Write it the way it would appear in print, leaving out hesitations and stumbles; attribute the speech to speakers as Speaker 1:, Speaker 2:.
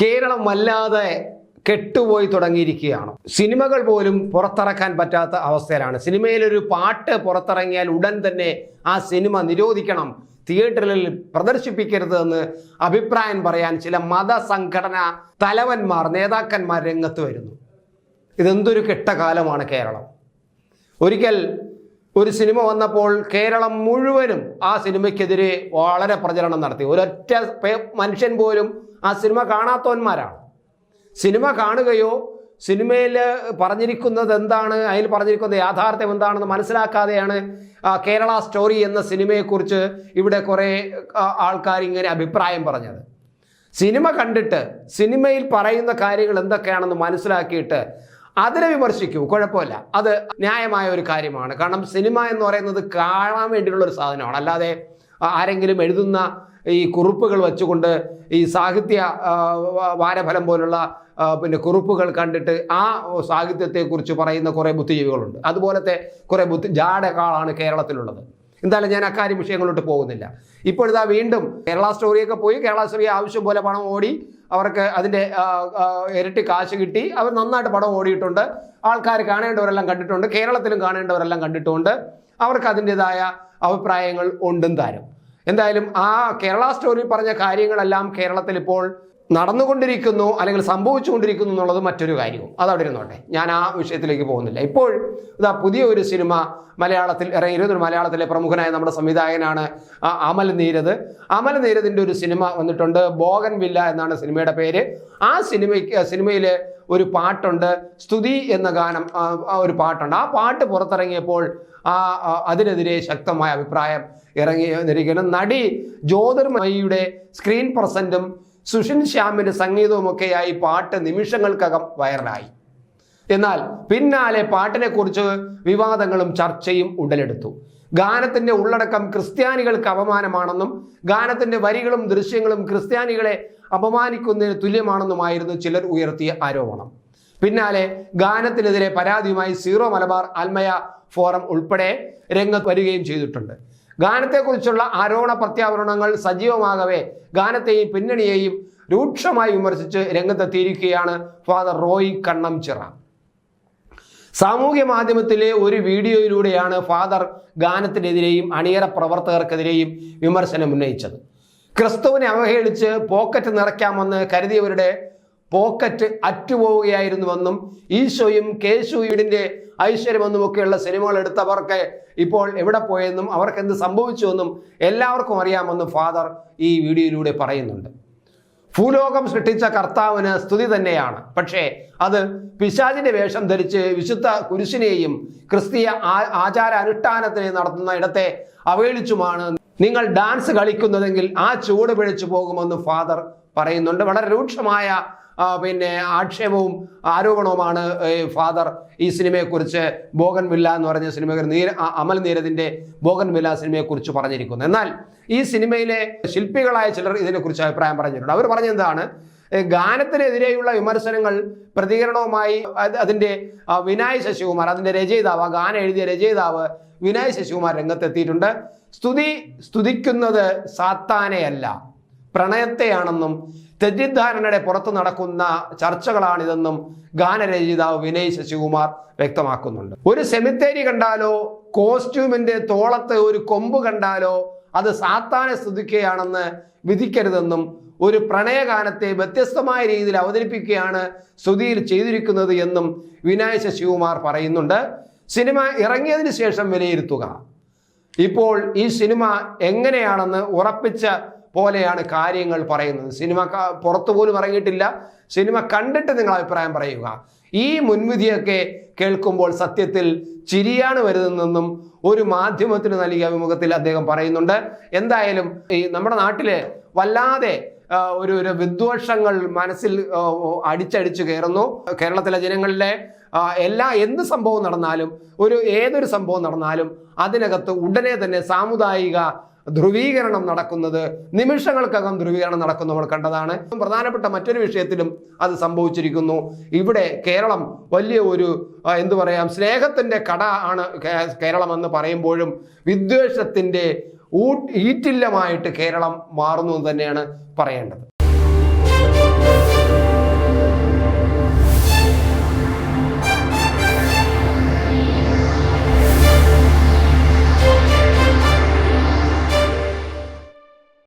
Speaker 1: കേരളം വല്ലാതെ കെട്ടുപോയി തുടങ്ങിയിരിക്കുകയാണ്. സിനിമകൾ പോലും പുറത്തിറക്കാൻ പറ്റാത്ത അവസ്ഥയിലാണ്. സിനിമയിലൊരു പാട്ട് പുറത്തിറങ്ങിയാൽ ഉടൻ തന്നെ ആ സിനിമ നിരോധിക്കണം, തിയേറ്ററിൽ പ്രദർശിപ്പിക്കരുത് എന്ന് അഭിപ്രായം പറയാൻ ചില മതസംഘടനാ തലവന്മാർ, നേതാക്കന്മാർ രംഗത്ത് വരുന്നു. ഇതെന്തൊരു കെട്ടകാലമാണ് കേരളം. ഒരിക്കൽ ഒരു സിനിമ വന്നപ്പോൾ കേരളം മുഴുവനും ആ സിനിമയ്ക്കെതിരെ വളരെ പ്രചരണം നടത്തി. ഒരൊറ്റ മനുഷ്യൻ പോലും ആ സിനിമ കാണാത്തവന്മാരാണ്. സിനിമ കാണുകയോ സിനിമയിൽ പറഞ്ഞിരിക്കുന്നത് എന്താണ്, അതിൽ പറഞ്ഞിരിക്കുന്നത് യാഥാർത്ഥ്യം എന്താണെന്ന് മനസ്സിലാക്കാതെയാണ് കേരള സ്റ്റോറി എന്ന സിനിമയെക്കുറിച്ച് ഇവിടെ കുറേ ആൾക്കാർ ഇങ്ങനെ അഭിപ്രായം പറഞ്ഞത്. സിനിമ കണ്ടിട്ട് സിനിമയിൽ പറയുന്ന കാര്യങ്ങൾ എന്തൊക്കെയാണെന്ന് മനസ്സിലാക്കിയിട്ട് അതിനെ വിമർശിക്കൂ, കുഴപ്പമില്ല, അത് ന്യായമായ ഒരു കാര്യമാണ്. കാരണം സിനിമ എന്ന് പറയുന്നത് കാണാൻ വേണ്ടിയുള്ള ഒരു സാധനമാണ്. അല്ലാതെ ആരെങ്കിലും എഴുതുന്ന ഈ കുറിപ്പുകൾ വെച്ചുകൊണ്ട് ഈ സാഹിത്യ വാരഫലം പോലുള്ള കുറിപ്പുകൾ കണ്ടിട്ട് ആ സാഹിത്യത്തെക്കുറിച്ച് പറയുന്ന കുറേ ബുദ്ധിജീവികളുണ്ട്. അതുപോലത്തെ കുറേ ജാടകളാണ് കേരളത്തിലുള്ളത്. എന്തായാലും ഞാൻ അക്കാര്യം വിഷയങ്ങളോട്ട് പോകുന്നില്ല. ഇപ്പോഴിതാ വീണ്ടും കേരള സ്റ്റോറിയൊക്കെ പോയി, കേരള സ്റ്റോറി ആവശ്യം പോലെ പണം ഓടി, അവർക്ക് അതിൻ്റെ ഇരട്ടി കാശ് കിട്ടി, അവർ നന്നായിട്ട് പടം ഓടിയിട്ടുണ്ട്, ആൾക്കാർ കാണേണ്ടവരെല്ലാം കണ്ടിട്ടുണ്ട്, കേരളത്തിലും കാണേണ്ടവരെല്ലാം കണ്ടിട്ടുണ്ട്, അവർക്ക് അതിൻ്റെതായ അഭിപ്രായങ്ങൾ ഉണ്ടും താനും. എന്തായാലും ആ കേരള സ്റ്റോറി പറഞ്ഞ കാര്യങ്ങളെല്ലാം കേരളത്തിൽ ഇപ്പോൾ നടന്നുകൊണ്ടിരിക്കുന്നു അല്ലെങ്കിൽ സംഭവിച്ചുകൊണ്ടിരിക്കുന്നു എന്നുള്ളത് മറ്റൊരു കാര്യവും. അതവിടെ ഇരുന്നോട്ടെ, ഞാൻ ആ വിഷയത്തിലേക്ക് പോകുന്നില്ല. ഇപ്പോൾ ഇതാ പുതിയ ഒരു സിനിമ മലയാളത്തിൽ ഇറങ്ങിയിരുന്ന മലയാളത്തിലെ പ്രമുഖനായ നമ്മുടെ സംവിധായകനാണ് അമൽ നീരദ്. അമൽ നീരദിൻ്റെ ഒരു സിനിമ വന്നിട്ടുണ്ട്, ബോഗൻവില്ല എന്നാണ് സിനിമയുടെ പേര്. ആ സിനിമയിൽ ഒരു പാട്ടുണ്ട്, സ്തുതി എന്ന ഗാനം, ഒരു പാട്ടുണ്ട്. ആ പാട്ട് പുറത്തിറങ്ങിയപ്പോൾ അതിനെതിരെ ശക്തമായ അഭിപ്രായം ഇറങ്ങിയിരിക്കുന്നു. നടി ജ്യോതിർമയിയുടെ സ്ക്രീൻ പ്രസന്റും സുഷിൻ ശ്യാമിന്റെ സംഗീതവുമൊക്കെയായി പാട്ട് നിമിഷങ്ങൾക്കകം വൈറലായി. എന്നാൽ പിന്നാലെ പാട്ടിനെ കുറിച്ച് വിവാദങ്ങളും ചർച്ചയും ഉടലെടുത്തു. ഗാനത്തിന്റെ ഉള്ളടക്കം ക്രിസ്ത്യാനികൾക്ക് അപമാനമാണെന്നും ഗാനത്തിന്റെ വരികളും ദൃശ്യങ്ങളും ക്രിസ്ത്യാനികളെ അപമാനിക്കുന്നതിന് തുല്യമാണെന്നുമായിരുന്നു ചിലർ ഉയർത്തിയ ആരോപണം. പിന്നാലെ ഗാനത്തിനെതിരെ പരാതിയുമായി സീറോ മലബാർ ആൽമയ ഫോറം ഉൾപ്പെടെ രംഗത്ത് വരികയും ചെയ്തിട്ടുണ്ട്. ഗാനത്തെക്കുറിച്ചുള്ള ആരോപണ പ്രത്യാരോപണങ്ങൾ സജീവമാകവേ ഗാനത്തെയും പിന്നണിയെയും രൂക്ഷമായി വിമർശിച്ച് രംഗത്തെത്തിയിരിക്കുകയാണ് ഫാദർ റോയ് കണ്ണംചിറ. സാമൂഹ്യ മാധ്യമത്തിലെ ഒരു വീഡിയോയിലൂടെയാണ് ഫാദർ ഗാനത്തിനെതിരെയും അണിയറ പ്രവർത്തകർക്കെതിരെയും വിമർശനം ഉന്നയിച്ചത്. ക്രിസ്തുവിനെ അവഹേളിച്ച് പോക്കറ്റ് നിറയ്ക്കാമെന്ന് കരുതിയവരുടെ പോക്കറ്റ് അറ്റുപോവുകയായിരുന്നുവെന്നും ഈശോയും കേശുവിന്റെ ഐശ്വര്യമെന്നുമൊക്കെയുള്ള സിനിമകൾ എടുത്തവർക്ക് ഇപ്പോൾ എവിടെ പോയെന്നും അവർക്ക് എന്ത് സംഭവിച്ചുവെന്നും എല്ലാവർക്കും അറിയാമെന്നും ഫാദർ ഈ വീഡിയോയിലൂടെ പറയുന്നുണ്ട്. ഭൂലോകം സൃഷ്ടിച്ച കർത്താവിന് സ്തുതി തന്നെയാണ്, പക്ഷേ അത് പിശാചിന്റെ വേഷം ധരിച്ച് വിശുദ്ധ കുരിശിനെയും ക്രിസ്തീയ ആചാര അനുഷ്ഠാനത്തിനെ നടത്തുന്ന ഇടത്തെ അവഹേളിച്ചുമാണ് നിങ്ങൾ ഡാൻസ് കളിക്കുന്നതെങ്കിൽ ആ ചുവട് പിഴച്ചു പോകുമെന്ന് ഫാദർ പറയുന്നുണ്ട്. വളരെ രൂക്ഷമായ ആക്ഷേപവും ആരോപണവുമാണ് ഫാദർ ഈ സിനിമയെക്കുറിച്ച് ബോഗൻവില്ല എന്ന് പറഞ്ഞ സിനിമ അമൽ നീരദിന്റെ ബോഗൻവില്ല സിനിമയെക്കുറിച്ച് പറഞ്ഞിരിക്കുന്നത്. എന്നാൽ ഈ സിനിമയിലെ ശില്പികളായ ചിലർ ഇതിനെക്കുറിച്ച് അഭിപ്രായം പറഞ്ഞിട്ടുണ്ട്. അവർ പറഞ്ഞെന്താണ്, ഗാനത്തിനെതിരെയുള്ള വിമർശനങ്ങൾ പ്രതികരണവുമായി അതിൻ്റെ വിനായ് ശശികുമാർ, അതിൻ്റെ രചയിതാവ്, ആ ഗാനം എഴുതിയ രചയിതാവ് വിനായ് ശശികുമാർ രംഗത്തെത്തിയിട്ടുണ്ട്. സ്തുതിക്കുന്നത് സാത്താനെയല്ല പ്രണയത്തെയാണെന്നും തെറ്റിദ്ധാരണയുടെ പുറത്ത് നടക്കുന്ന ചർച്ചകളാണിതെന്നും ഗാനരചയിതാവ് വിനയ് ശശികുമാർ വ്യക്തമാക്കുന്നുണ്ട്. ഒരു സെമിത്തേരി കണ്ടാലോ കോസ്റ്റ്യൂമിന്റെ തോളത്ത് ഒരു കൊമ്പ് കണ്ടാലോ അത് സാത്താനെ സ്തുതിക്കുകയാണെന്ന് വിധിക്കരുതെന്നും ഒരു പ്രണയഗാനത്തെ വ്യത്യസ്തമായ രീതിയിൽ അവതരിപ്പിക്കുകയാണ് സ്തുതിയിൽ ചെയ്തിരിക്കുന്നത് എന്നും വിനയ് ശശികുമാർ പറയുന്നുണ്ട്. സിനിമ ഇറങ്ങിയതിന് ശേഷം വിലയിരുത്തുക. ഇപ്പോൾ ഈ സിനിമ എങ്ങനെയാണെന്ന് ഉറപ്പിച്ച പോലെയാണ് കാര്യങ്ങൾ പറയുന്നത്. സിനിമ പുറത്തു പോലും ഇറങ്ങിയിട്ടില്ല, സിനിമ കണ്ടിട്ട് നിങ്ങൾ അഭിപ്രായം പറയുക. ഈ മുൻവിധിയൊക്കെ കേൾക്കുമ്പോൾ സത്യത്തിൽ ചിരിയാണ് വരുന്നതെന്നും ഒരു മാധ്യമത്തിന് നൽകിയ അഭിമുഖത്തിൽ അദ്ദേഹം പറയുന്നുണ്ട്. എന്തായാലും ഈ നമ്മുടെ നാട്ടില് വല്ലാതെ ഒരു വിദ്വേഷങ്ങൾ മനസ്സിൽ അടിച്ചടിച്ചു കയറുന്നു. കേരളത്തിലെ ജനങ്ങളിലെ എന്ത് സംഭവം നടന്നാലും, ഏതൊരു സംഭവം നടന്നാലും അതിനകത്ത് ഉടനെ തന്നെ സാമുദായിക ധ്രുവീകരണം നടക്കുന്നത്, നിമിഷങ്ങൾക്കകം ധ്രുവീകരണം നടക്കുന്നു നമ്മൾ കണ്ടതാണ്. പ്രധാനപ്പെട്ട മറ്റൊരു വിഷയത്തിലും അത് സംഭവിച്ചിരിക്കുന്നു. ഇവിടെ കേരളം വലിയ ഒരു സ്നേഹത്തിന്റെ കട ആണ് കേരളം എന്ന് പറയുമ്പോഴും വിദ്വേഷത്തിന്റെ ഈറ്റില്ലമായിട്ട് കേരളം മാറുന്നു എന്ന് തന്നെയാണ് പറയേണ്ടത്.